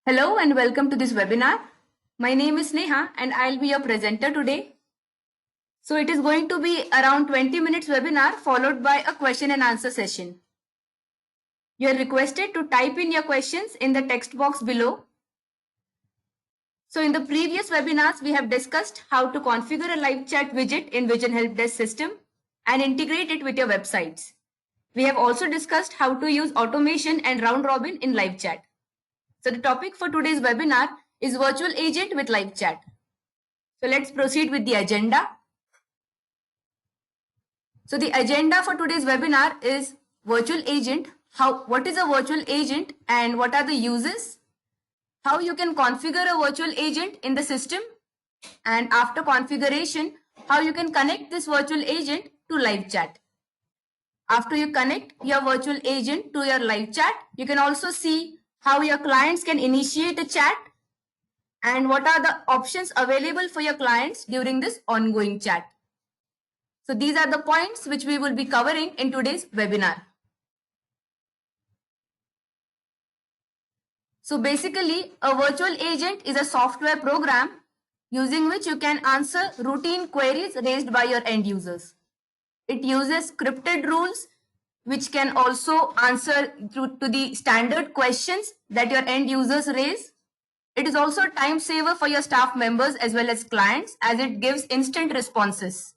Hello and welcome to this webinar. My name is Neha and I'll be your presenter today. So it is going to be around 20 minutes webinar followed by a question and answer session. You are requested to type in your questions in the text box below. So in the previous webinars, we have discussed how to configure a live chat widget in Vision Help Desk system and integrate it with your websites. We have also discussed how to use automation and round robin in live chat. So the topic for today's webinar is virtual agent with live chat. So let's proceed with the agenda. So the agenda for today's webinar is virtual agent. What is a virtual agent and what are the uses? How you can configure a virtual agent in the system, and after configuration, how you can connect this virtual agent to live chat. After you connect your virtual agent to your live chat, you can also see how your clients can initiate a chat and what are the options available for your clients during this ongoing chat. So these are the points which we will be covering in today's webinar. So basically, a virtual agent is a software program using which you can answer routine queries raised by your end users. It uses scripted rules which can also answer to the standard questions that your end users raise. It is also a time saver for your staff members as well as clients, as it gives instant responses.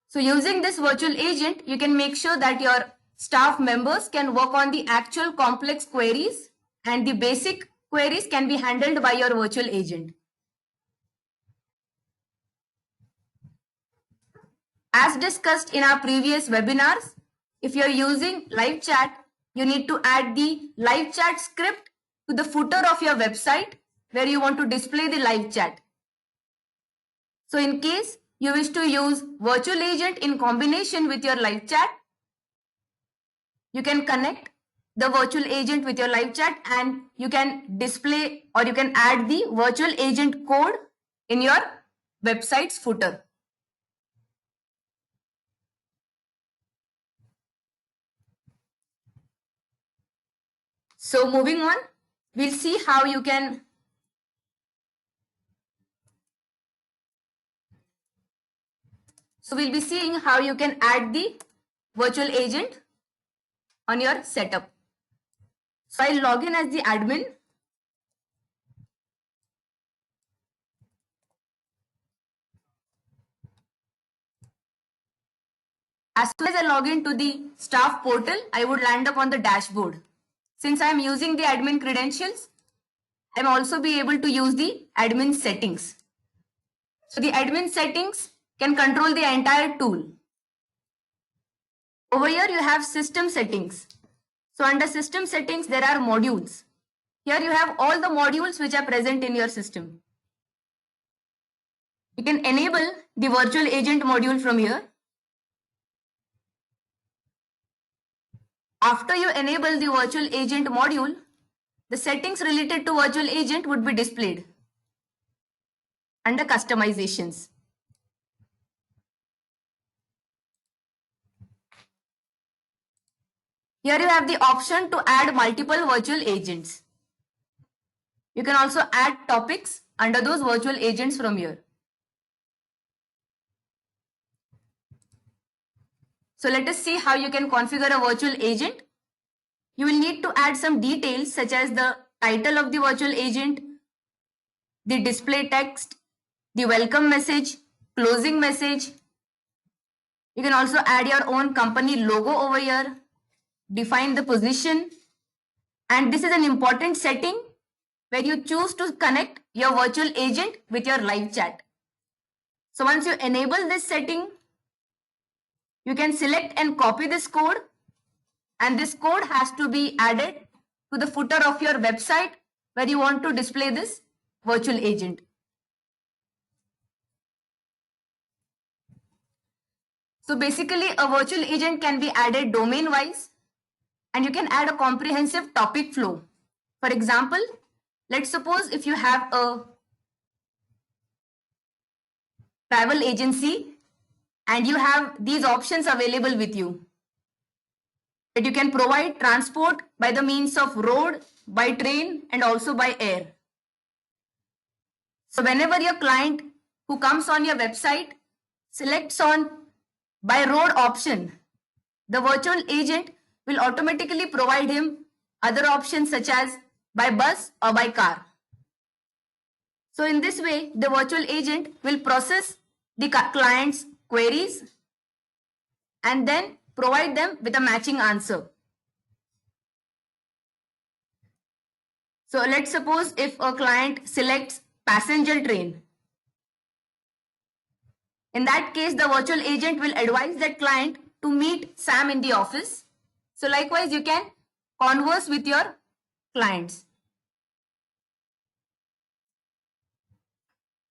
So using this virtual agent, you can make sure that your staff members can work on the actual complex queries and the basic queries can be handled by your virtual agent. As discussed in our previous webinars, if you're using live chat, you need to add the live chat script to the footer of your website where you want to display the live chat. So in case you wish to use virtual agent in combination with your live chat, you can connect the virtual agent with your live chat and you can display or you can add the virtual agent code in your website's footer. So moving on, we'll see how you can we'll be seeing how you can add the virtual agent on your setup. So I'll log in as the admin. As soon as I log into the staff portal, I would land up on the dashboard. Since I am using the admin credentials, I am also be able to use the admin settings. So the admin settings can control the entire tool. Over here you have system settings. So under system settings there are modules. Here you have all the modules which are present in your system. You can enable the virtual agent module from here. After you enable the virtual agent module, the settings related to virtual agent would be displayed under customizations. Here you have the option to add multiple virtual agents. You can also add topics under those virtual agents from here. So let us see how you can configure a virtual agent. You will need to add some details such as the title of the virtual agent, the display text, the welcome message, closing message. You can also add your own company logo over here, define the position, and this is an important setting where you choose to connect your virtual agent with your live chat. So once you enable this setting, you can select and copy this code, and this code has to be added to the footer of your website where you want to display this virtual agent. So basically a virtual agent can be added domain wise and you can add a comprehensive topic flow. For example, let's suppose if you have a travel agency and you have these options available with you, that you can provide transport by the means of road, by train and also by air. So whenever your client who comes on your website selects on by road option, the virtual agent will automatically provide him other options such as by bus or by car. So in this way, the virtual agent will process the client's queries and then provide them with a matching answer. So let's suppose if a client selects passenger train. In that case, the virtual agent will advise that client to meet Sam in the office. So likewise, you can converse with your clients.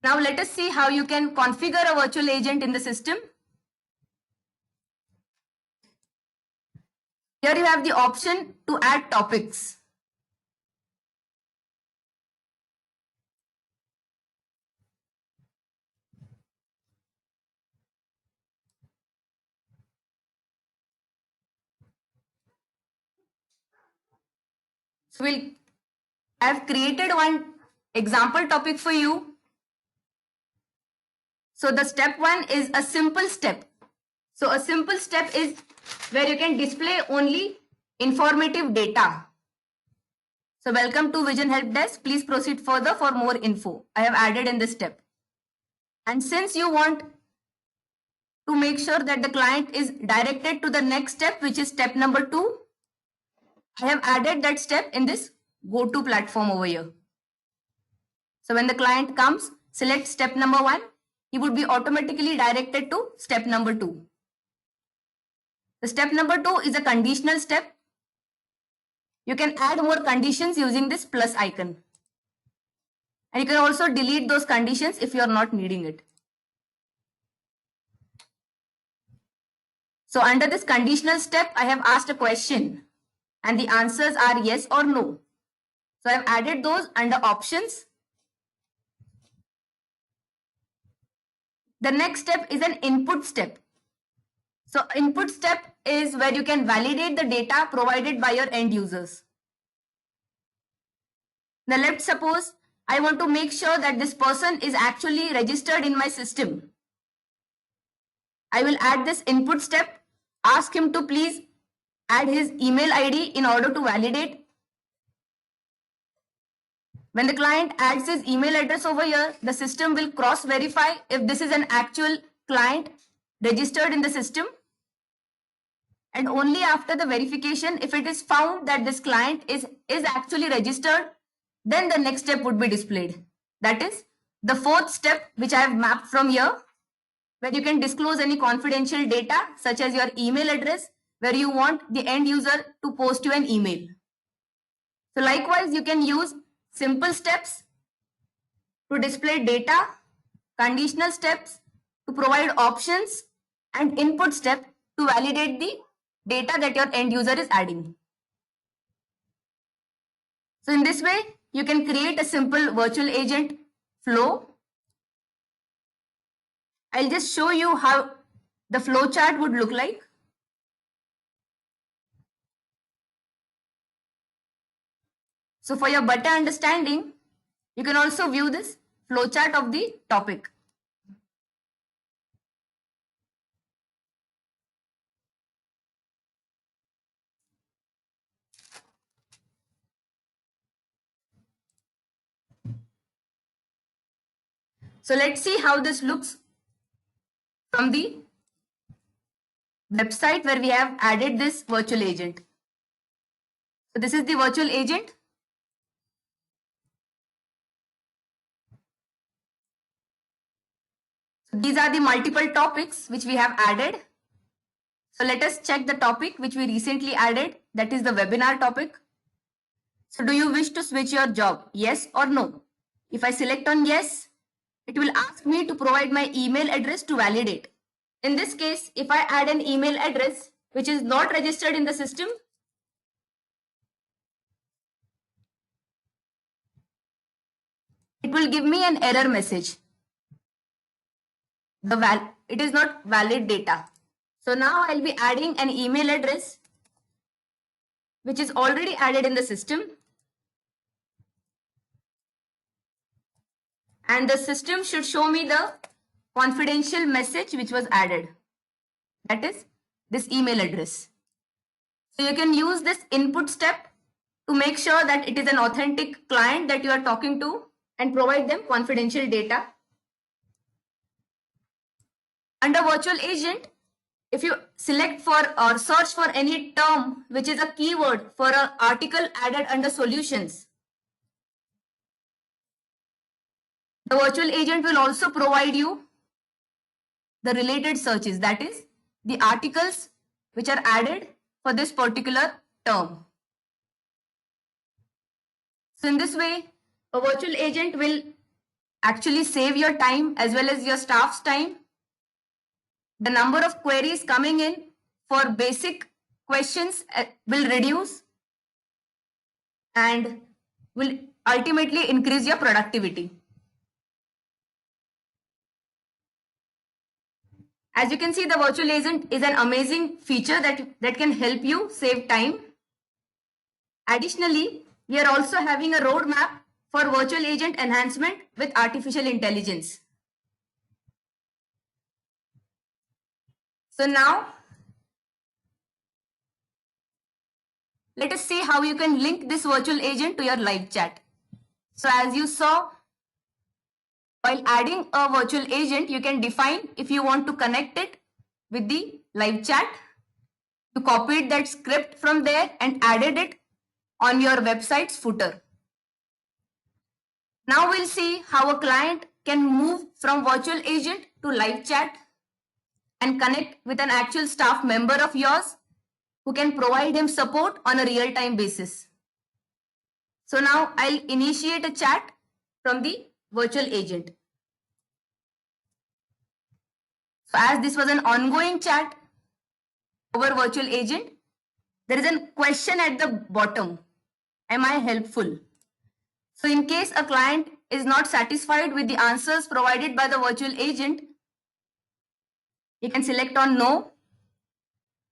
Now let us see how you can configure a virtual agent in the system. Here you have the option to add topics. So I have created one example topic for you. So the step 1 is a simple step. So a simple step is where you can display only informative data. So welcome to Vision Help Desk. Please proceed further for more info. I have added in this step. And since you want to make sure that the client is directed to the next step, which is step number 2, I have added that step in this go to platform over here. So when the client comes, select step number 1, he would be automatically directed to step number 2. The step number 2 is a conditional step. You can add more conditions using this plus icon. And you can also delete those conditions if you are not needing it. So under this conditional step, I have asked a question and the answers are yes or no. So I have added those under options. The next step is an input step. So input step is where you can validate the data provided by your end users. Now let's suppose I want to make sure that this person is actually registered in my system. I will add this input step, ask him to please add his email ID in order to validate. When the client adds his email address over here, the system will cross verify if this is an actual client registered in the system. And only after the verification, if it is found that this client is actually registered, then the next step would be displayed. That is the 4th step, which I have mapped from here, where you can disclose any confidential data such as your email address, where you want the end user to post you an email. So likewise, you can use simple steps to display data, conditional steps to provide options, and input step to validate the data that your end user is adding. So in this way, you can create a simple virtual agent flow. I'll just show you how the flow chart would look like. So for your better understanding, you can also view this flow chart of the topic. So let's see how this looks from the website where we have added this virtual agent. So this is the virtual agent. So these are the multiple topics which we have added. So let us check the topic which we recently added, that is the webinar topic. So do you wish to switch your job? Yes or no? If I select on yes, it will ask me to provide my email address to validate. In this case, if I add an email address which is not registered in the system, it will give me an error message. It is not valid data. So now I'll be adding an email address which is already added in the system. and the system should show me the confidential message which was added. That is this email address. So you can use this input step to make sure that it is an authentic client that you are talking to and provide them confidential data. Under virtual agent, if you select for or search for any term which is a keyword for an article added under solutions, the virtual agent will also provide you the related searches, that is the articles which are added for this particular term. So in this way, a virtual agent will actually save your time as well as your staff's time. The number of queries coming in for basic questions will reduce and will ultimately increase your productivity. As you can see, the virtual agent is an amazing feature that can help you save time. Additionally, we are also having a roadmap for virtual agent enhancement with artificial intelligence. So now, let us see how you can link this virtual agent to your live chat. So as you saw, while adding a virtual agent, you can define if you want to connect it with the live chat. You copied that script from there and added it on your website's footer. Now we'll see how a client can move from virtual agent to live chat and connect with an actual staff member of yours who can provide him support on a real-time basis. So now I'll initiate a chat from the virtual agent. So as this was an ongoing chat over virtual agent, there is a question at the bottom. Am I helpful? So in case a client is not satisfied with the answers provided by the virtual agent, you can select on no,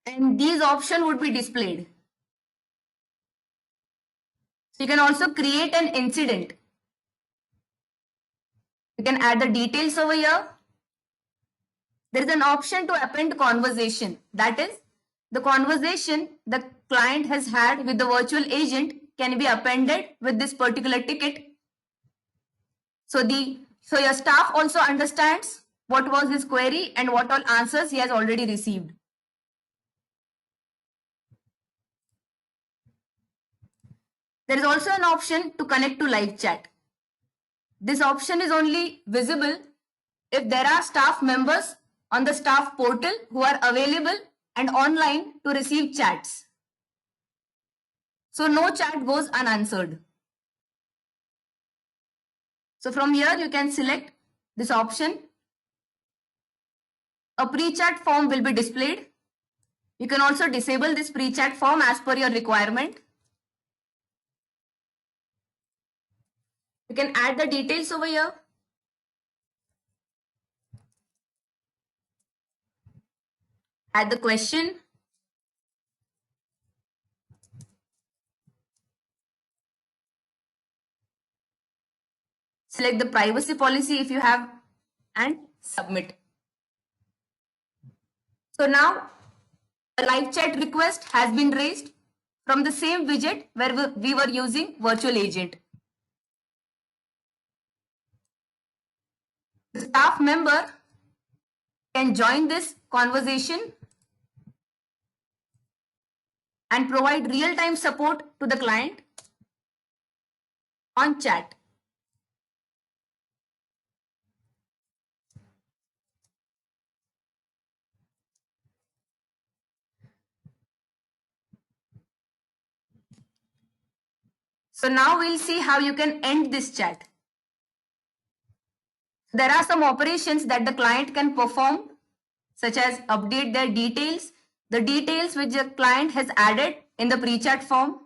and these options would be displayed. So you can also create an incident. You can add the details over here. There is an option to append conversation. That is, the conversation the client has had with the virtual agent can be appended with this particular ticket. So your staff also understands what was his query and what all answers he has already received. There is also an option to connect to live chat. This option is only visible if there are staff members on the staff portal who are available and online to receive chats. So no chat goes unanswered. So from here you can select this option. A pre-chat form will be displayed. You can also disable this pre-chat form as per your requirement. You can add the details over here. Add the question. Select the privacy policy if you have and submit. So now a live chat request has been raised from the same widget where we were using virtual agent. The staff member can join this conversation and provide real-time support to the client on chat. So now we'll see how you can end this chat. There are some operations that the client can perform, such as update their details, the details which the client has added in the pre-chat form.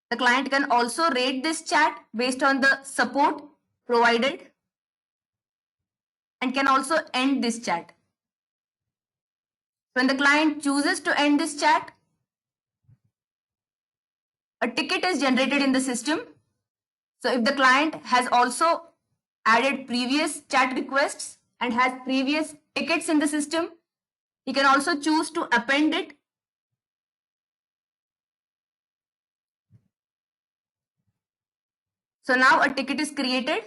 The client can also rate this chat based on the support provided and can also end this chat. When the client chooses to end this chat, a ticket is generated in the system. So if the client has also added previous chat requests and has previous tickets in the system. He can also choose to append it. So now a ticket is created.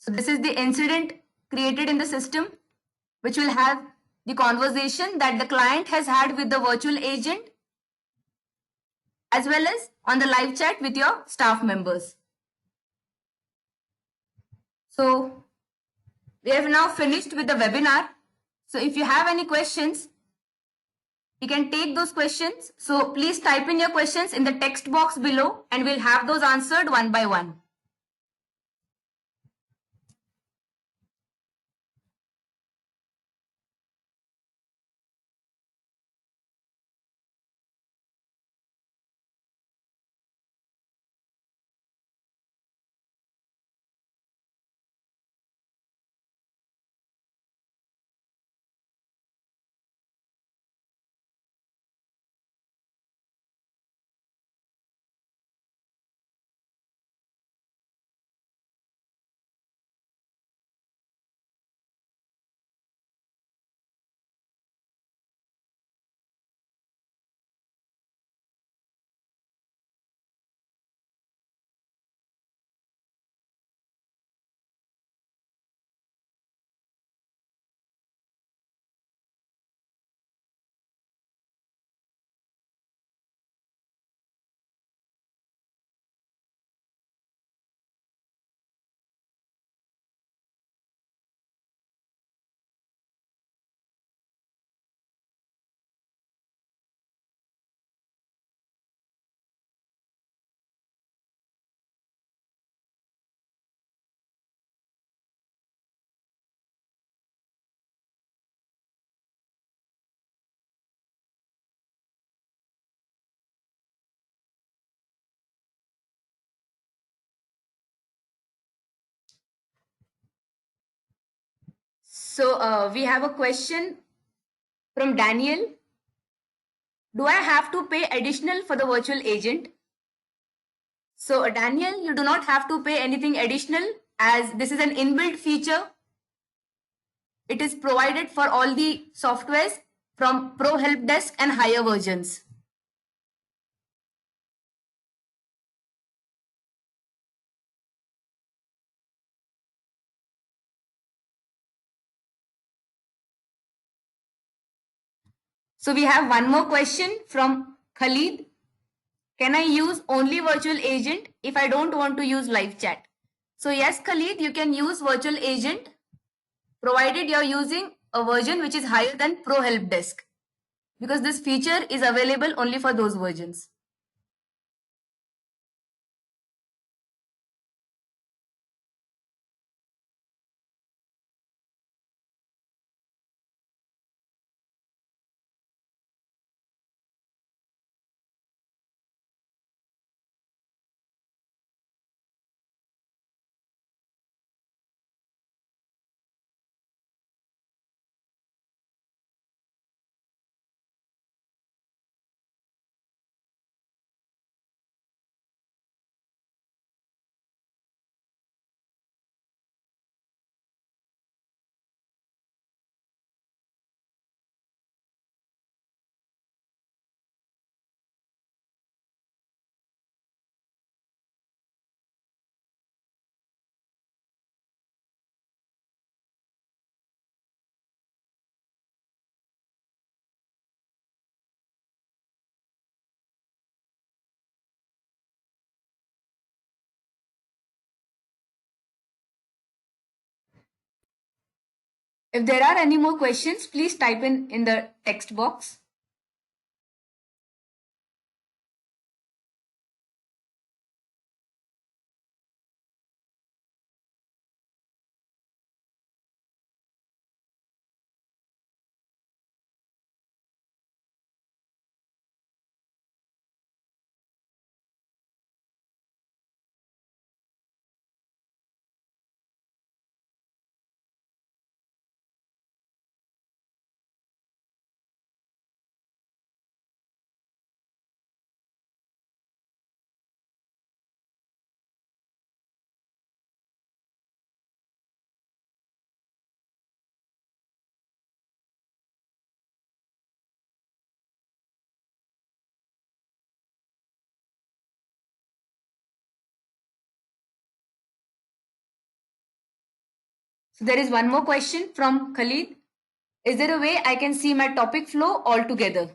So this is the incident created in the system, which will have the conversation that the client has had with the virtual agent, as well as on the live chat with your staff members. So we have now finished with the webinar. So if you have any questions, you can take those questions. So please type in your questions in the text box below and we'll have those answered one by one. So we have a question from Daniel. Do I have to pay additional for the virtual agent? So Daniel, you do not have to pay anything additional as this is an inbuilt feature. It is provided for all the softwares from Pro Help Desk and higher versions. So we have one more question from Khalid. Can I use only virtual agent if I don't want to use live chat? So yes, Khalid, you can use virtual agent provided you're using a version which is higher than Pro Help Desk, because this feature is available only for those versions. If there are any more questions, please type in the text box. So there is one more question from Khalid. Is there a way I can see my topic flow altogether?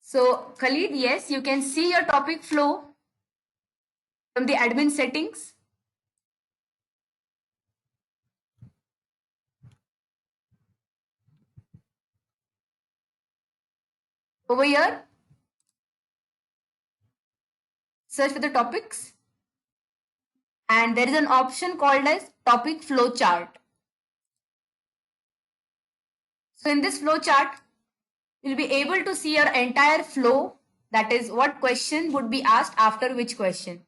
So Khalid, yes, you can see your topic flow from the admin settings. Over here, search for the topics, and there is an option called as topic flow chart. So in this flow chart, you'll be able to see your entire flow, that is what question would be asked after which question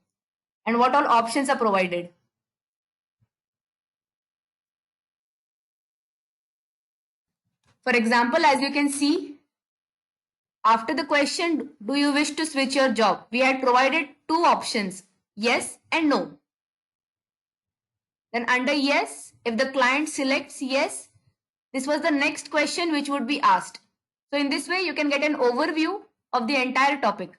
and what all options are provided. For example, as you can see, after the question, do you wish to switch your job? We had provided two options, yes and no. Then under yes, if the client selects yes, this was the next question which would be asked. So in this way, you can get an overview of the entire topic.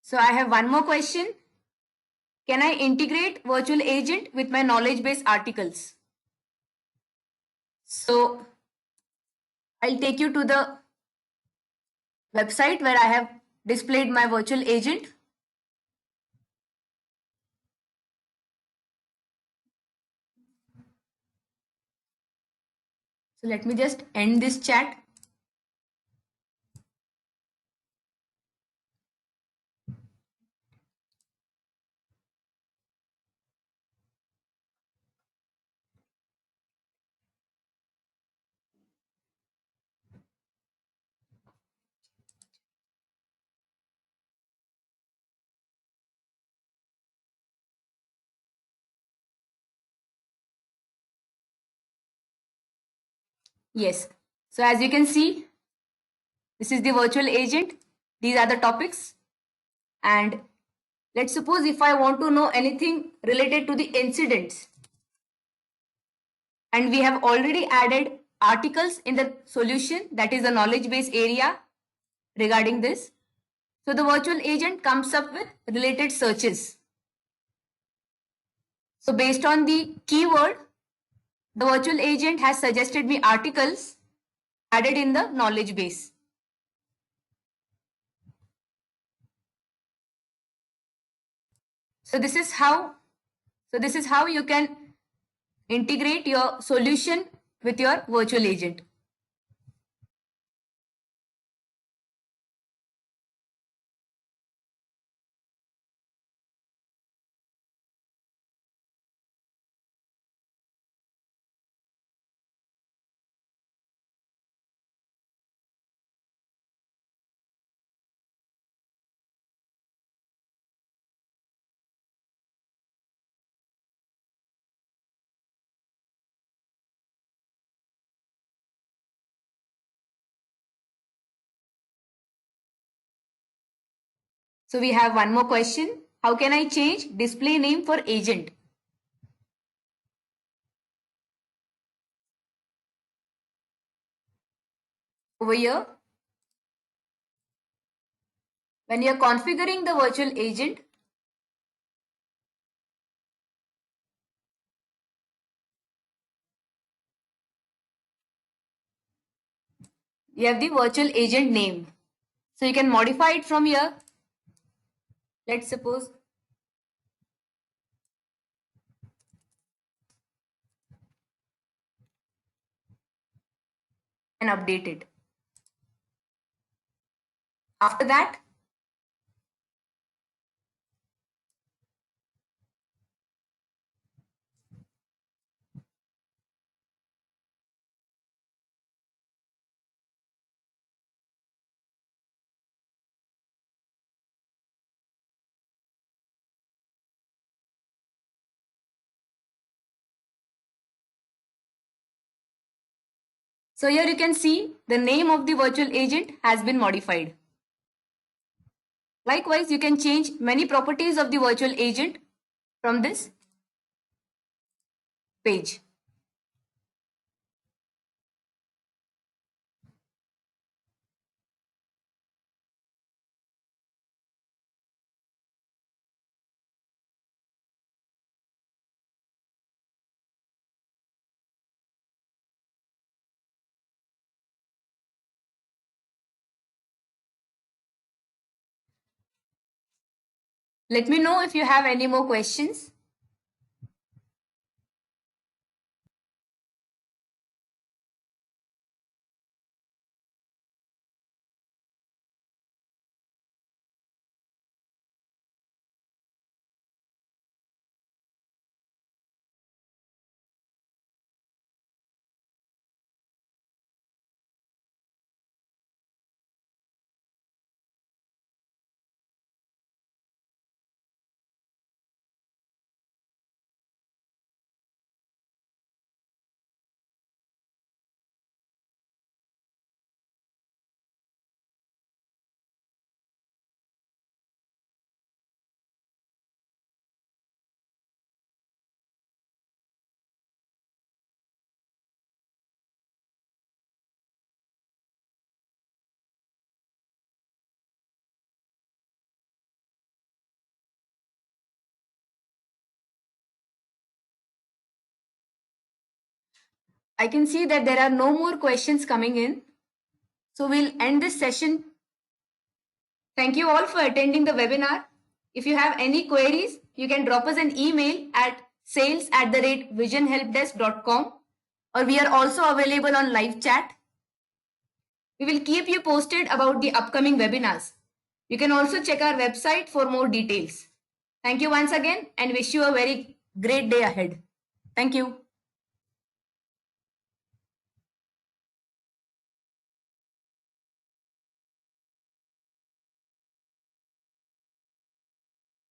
So I have one more question. Can I integrate virtual agent with my knowledge base articles? So I'll take you to the website where I have displayed my virtual agent. So let me just end this chat. Yes. So as you can see, this is the virtual agent. These are the topics. And let's suppose if I want to know anything related to the incidents, and we have already added articles in the solution, that is the knowledge base area regarding this. So the virtual agent comes up with related searches. So based on the keyword, the virtual agent has suggested me articles added in the knowledge base. So this is how you can integrate your solution with your virtual agent. So we have one more question. How can I change display name for agent? Over here, when you're configuring the virtual agent, you have the virtual agent name. So you can modify it from here. Let's suppose and update it. After that, so here you can see the name of the virtual agent has been modified. Likewise, you can change many properties of the virtual agent from this page. Let me know if you have any more questions. I can see that there are no more questions coming in. So we'll end this session. Thank you all for attending the webinar. If you have any queries, you can drop us an email at sales@visionhelpdesk.com, or we are also available on live chat. We will keep you posted about the upcoming webinars. You can also check our website for more details. Thank you once again and wish you a very great day ahead. Thank you.